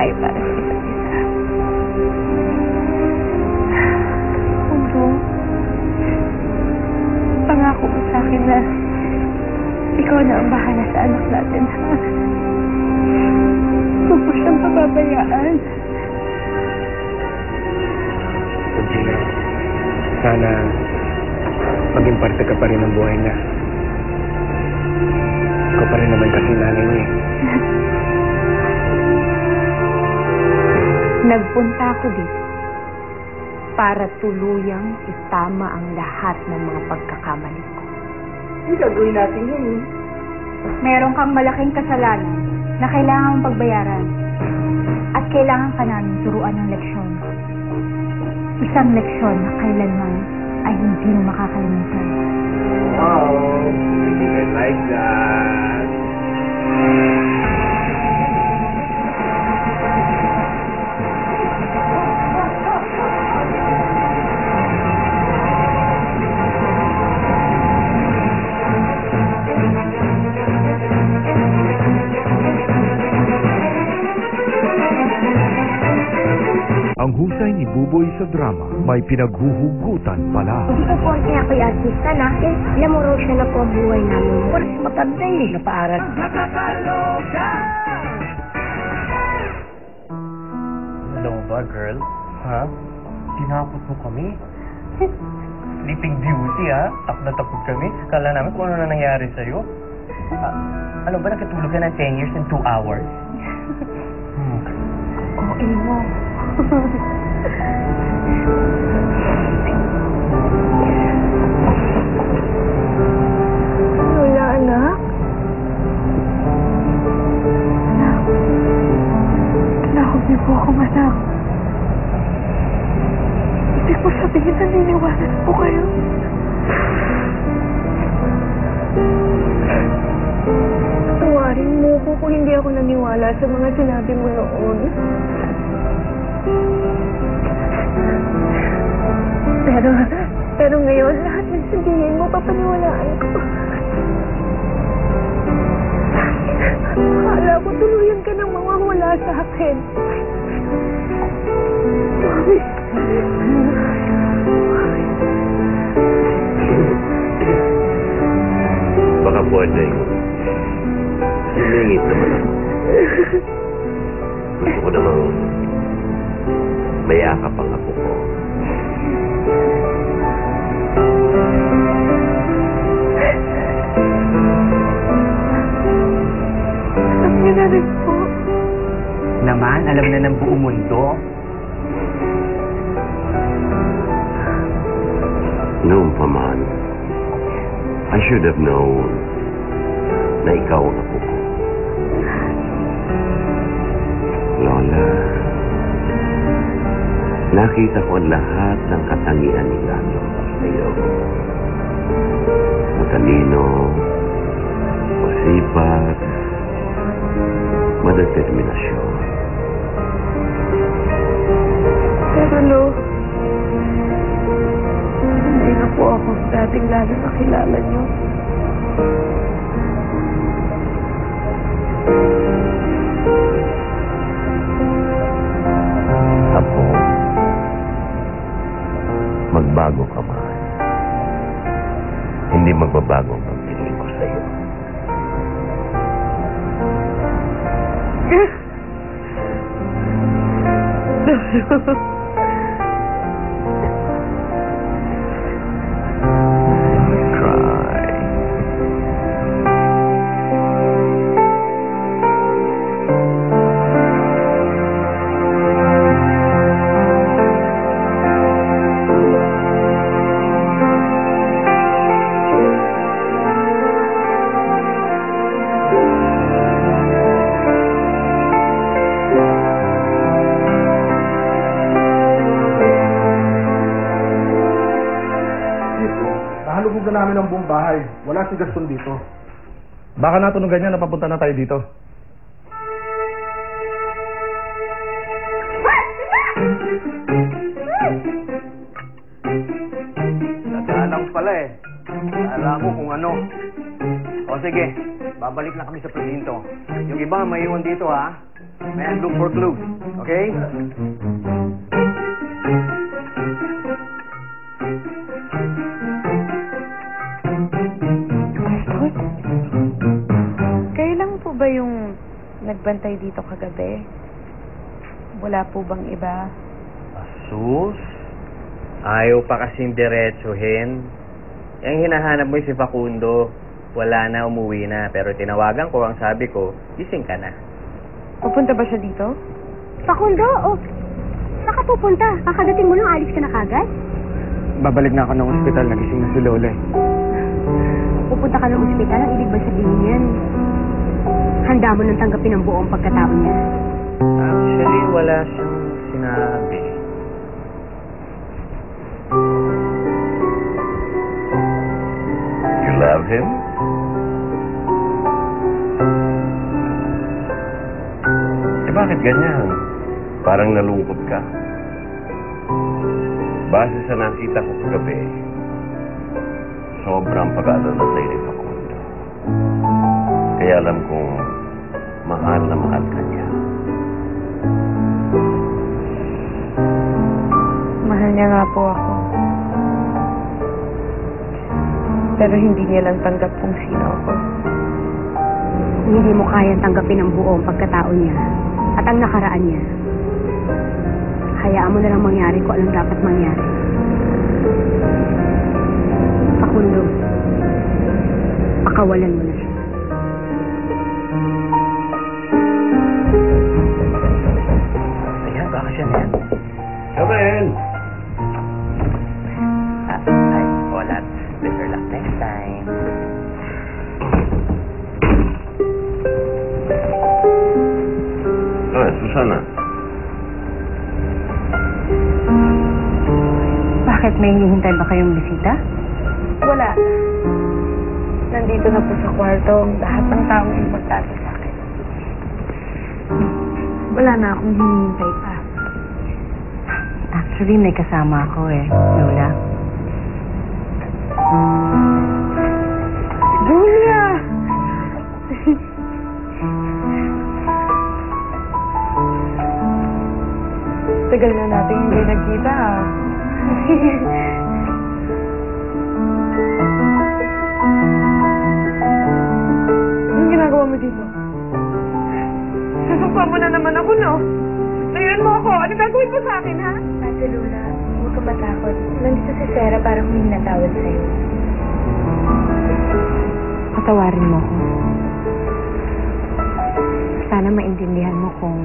tayo para sa isa't isa. Mundo, pangako mo sa akin na ikaw na ang bahala sa anak natin, ha? Huwag mo siyang pababayaan. Gina, sana maging parte ka pa rin ng buhay niya. Ikaw pa rin naman kasi nanay niya. Nagpunta ako dito para tuluyang itama ang lahat ng mga pagkakamali ko. Hindi gagawin natin yun, eh. Meron kang malaking kasalanan na kailangan mong pagbayaran. At kailangan ka namin turuan ng leksyon. Isang leksyon na kailanman ay hindi mo makakalimutan. Wow, I think I like that. Ang husay ni Buboy sa drama, may pinaghuhugutan pala. Hindi ko po kaya ako'y artista na, alam mo raw siya na po ang buhay namin. Pero matanda eh, napaaral. Alam mo ba, girl? Ha? Tinapot mo kami? Sleeping Beauty, ha? Takot na takot kami. Kala namin kung ano na nangyari sa'yo. Alam ba, nakatulog ka ng 10 years and 2 hours? Okay mo. Wala, anak. Tinakot niyo po ako, anak. Hindi ko sabihin naniniwala po kayo. Tawarin mo ko kung hindi ako naniwala sa mga sinabi mo noon. Pero ngayon, lahat ng sabihin mo, papaniwalaan ko. Akala ko tuluyan ka ng mawawala sa akin. Mami. Baka pwedeng humingit naman ako. Gusto ko namang mayakap ang apo ko. Alam niyo na rin po. Naman, alam na ng buong mundo. Noong pa man, I should have known na ikaw ang apo ko. Lola, nakita ko ang lahat ng katangian ni Lalo sa iyo. Matalino, masipag, madeterminasyon. Pero Lo, hindi na po ako dating Lalo na kilala niyo. Apo, magbago ka man. Hindi magbabago ang pagtingin ko sa'yo. Cry. Nahalugog na namin ang buong bahay. Wala si Gaston dito. Baka natunog ganyan na papunta na tayo dito. Nagaalang pala eh. Alam ko kung ano. O sige, babalik na kami sa presinto. Yung iba maiwan dito ha. Man, look for clues. Okay? Kayo lang po ba yung nagbantay dito kagabi? Wala po bang iba? Sus? Ayaw pa kasing diretsuhin. Yung hinahanap mo si Facundo, wala na, umuwi na. Pero tinawagan ko, ang sabi ko, gising ka na. Pupunta ba siya dito? Facundo, oh. Saan ka pupunta? Kakadating mo lang, alis ka na kagad? Babalik na ako ng ospital, nagising na si Lola eh. Pupunta ka ng ospital, ang ibig ba sabihin yan? Handa mo nang tanggapin ang buong pagkatao niya. Actually, wala siyang sinabi. You love him? Eh bakit ganyan? Parang nalungkot ka. Base sa nakita ko kagabi, sobrang pag-alala sa'yo ni Facundo. Kaya alam kong mahal na mahal ka niya. Mahal niya nga po ako. Pero hindi niya lang tanggap kung sino ako. Kung hindi mo kayang tanggapin ang buong pagkatao niya at ang nakaraan niya, hayaan mo na lang mangyari kung anong dapat mangyari. Facundo, pakawalan mo na siya. Ayan, baka siya na yan. Come in! Ay, wala. Better luck next time. Susana. Bakit may hinihintay ba kayong bisita? Wala. Nandito na po sa kwarto ang lahat ng taong importante sa akin. Wala na akong hinihintay pa. Actually, may kasama ako Lola. Julia! Tagal na natin hindi nagkita ah. Anong ginagawa mo dito? Sasakpa mo na naman ako, no? Layuan mo ako. Ano gagawin mo sa akin, ha? Ate Lola, huwag ka matakot. Nandito si Sarah para humingi ng tawad sa'yo. Patawarin mo ko. Sana maintindihan mo kung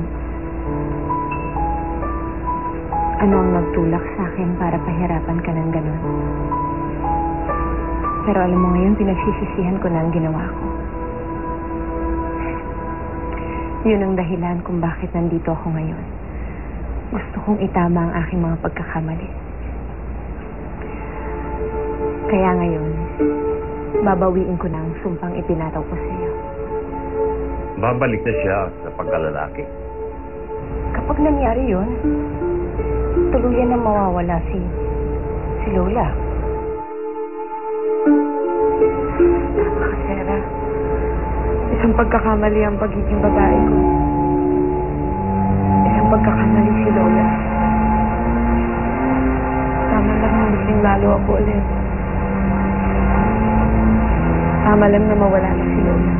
ano ang nagtulak sa akin para pahirapan ka ng ganun. Pero alam mo ngayon, pinagsisisihan ko na ang ginawa ko. Yun ang dahilan kung bakit nandito ako ngayon. Gusto kong itama ang aking mga pagkakamali. Kaya ngayon, babawiin ko na ang sumpang ipinataw ko sa iyo. Babalik na siya sa pagkalalaki. Kapag nangyari yun, tuluyan na mawawala si Lola. Tama ka, Sarah. Isang pagkakamali ang pagiging babae ko. Isang pagkakamali si Lola. Tama lang na maging lalo ako ulit. Tama lang na mawala na si Lola.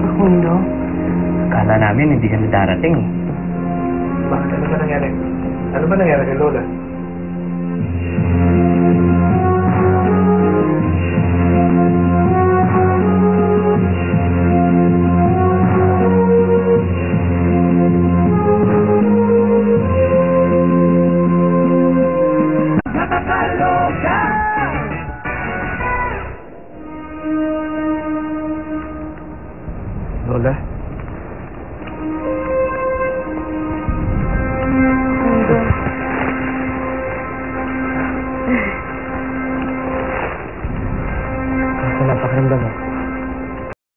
Facundo, Kala namin hindi ka na darating. Bakit? Ano ba nangyari? Ano ba nangyari kay Lola? Lola?